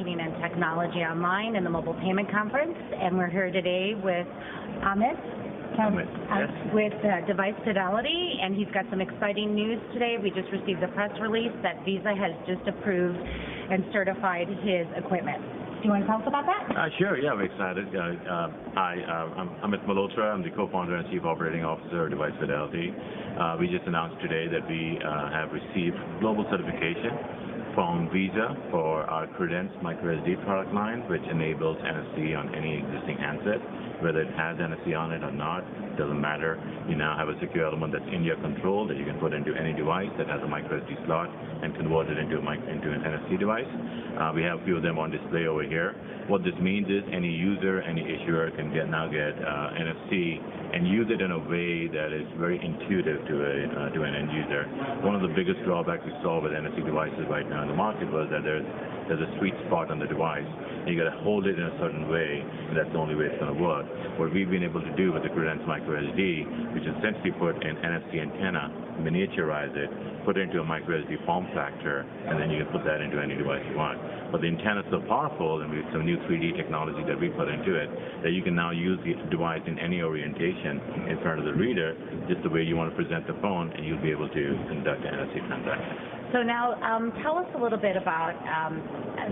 Marketing and Technology Online and the Mobile Payment Conference, and we're here today with with Device Fidelity, and he's got some exciting news today. We just received a press release that Visa has just approved and certified his equipment. Do you want to tell us about that? Sure, yeah, I'm excited. I'm Amitaabh Mohortra. I'm the co-founder and chief operating officer of Device Fidelity. We just announced today that we have received global certification from Visa for our Credence microSD product line, which enables NFC on any existing handset. Whether it has NFC on it or not, doesn't matter. You now have a secure element that's in your control that you can put into any device that has a microSD slot and convert it into an NFC device. We have a few of them on display over here. What this means is any user, any issuer can now get NFC and use it in a way that is very intuitive to an end user. One of the biggest drawbacks we saw with NFC devices right now in the market was that there's a sweet spot on the device. And you got to hold it in a certain way, and that's the only way it's going to work. What we've been able to do with the Credence microSD, which is essentially put an NFC antenna, miniaturize it, put it into a microSD form factor, and then you can put that into any device you want. But the antenna is so powerful, and we have some new 3D technology that we put into it, that you can now use the device in any orientation in front of the reader, just the way you want to present the phone, and you'll be able to conduct an NFC transaction. So now, tell us a little bit about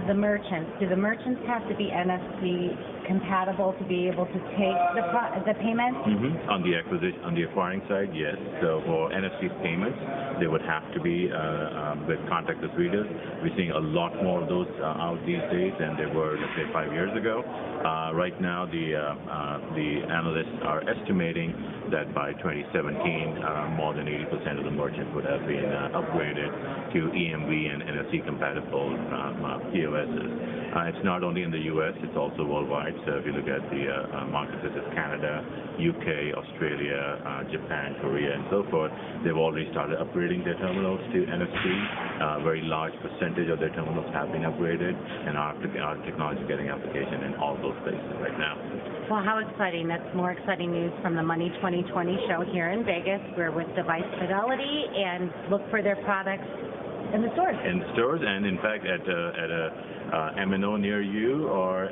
the merchants. Do the merchants have to be NFC compatible to be able to take the payment? Mm-hmm. On the acquiring side, yes. So for NFC payments, they would have to be with contactless readers. We're seeing a lot more of those out these days than they were, let's say, 5 years ago. Right now, the analysts are estimating that by 2017, more than 80% of the merchants would have been upgraded to EMV and NFC compatible POSs. It's not only in the U.S., it's also worldwide. So if you look at the markets such as Canada, UK, Australia, Japan, Korea, and so forth, they've already started upgrading their terminals to NFC. A very large percentage of their terminals have been upgraded, and our technology is getting application in all those places right now. Well, how exciting. That's more exciting news from the Money 2020 show here in Vegas. We're with Device Fidelity, and look for their products in the stores. In stores, and in fact at a M&O near you, or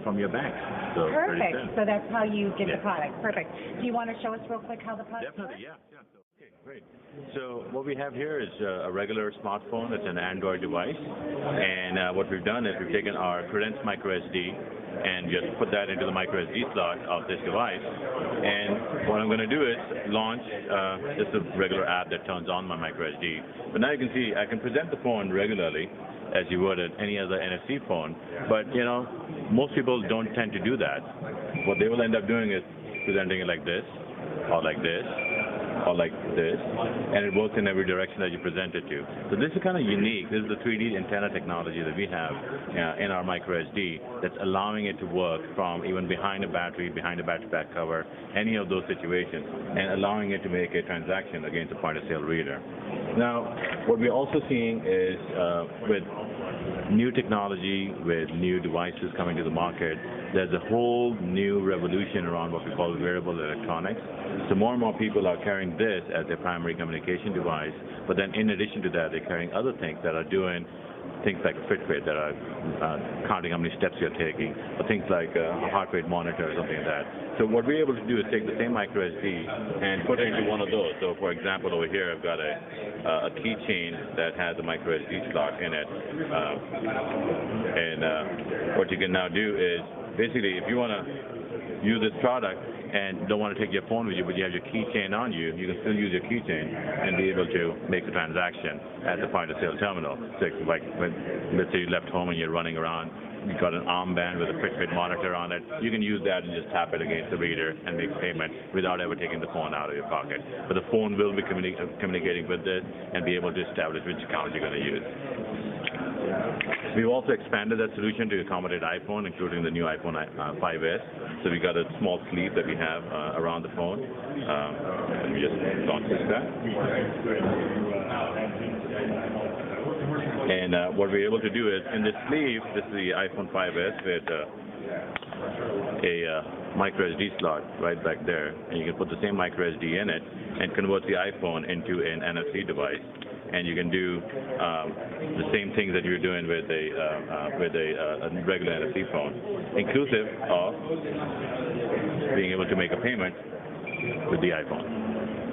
from your bank. So perfect. So that's how you get the product. Perfect. Do you want to show us real quick how the product works? Definitely, yeah. Okay, great. So what we have here is a regular smartphone. It's an Android device, and what we've done is we've taken our Credence microSD and just put that into the microSD slot of this device. And what I'm going to do is launch just a regular app that turns on my microSD. But now you can see I can present the phone regularly, as you would at any other NFC phone. But, you know, most people don't tend to do that. What they will end up doing is presenting it like this, or like this, or like this, and it works in every direction that you present it to. So this is kind of unique. This is the 3D antenna technology that we have in our microSD that's allowing it to work from even behind a battery back cover, any of those situations, and allowing it to make a transaction against a point-of-sale reader. Now, what we're also seeing is with new technology, with new devices coming to the market, there's a whole new revolution around what we call wearable electronics. So more and more people are carrying this as their primary communication device, but then in addition to that, they're carrying other things that are doing things like a Fitbit that are counting how many steps you're taking, or things like a heart rate monitor or something like that. So what we're able to do is take the same microSD and put it into one of those. So for example, over here I've got a keychain that has a microSD slot in it. What you can now do is, basically, if you want to use this product and don't want to take your phone with you, but you have your keychain on you, you can still use your keychain and be able to make the transaction at the point-of-sale terminal. So like when, let's say you left home and you're running around, you've got an armband with a Fitbit monitor on it, you can use that and just tap it against the reader and make payment without ever taking the phone out of your pocket. But the phone will be communicating with this and be able to establish which account you're going to use. We've also expanded that solution to accommodate iPhone, including the new iPhone 5S. So we got a small sleeve that we have around the phone. Let me just launch that. And what we're able to do is, in this sleeve, this is the iPhone 5S with a microSD slot right back there, and you can put the same microSD in it and convert the iPhone into an NFC device. And you can do the same things that you're doing with a regular NFC phone, inclusive of being able to make a payment with the iPhone.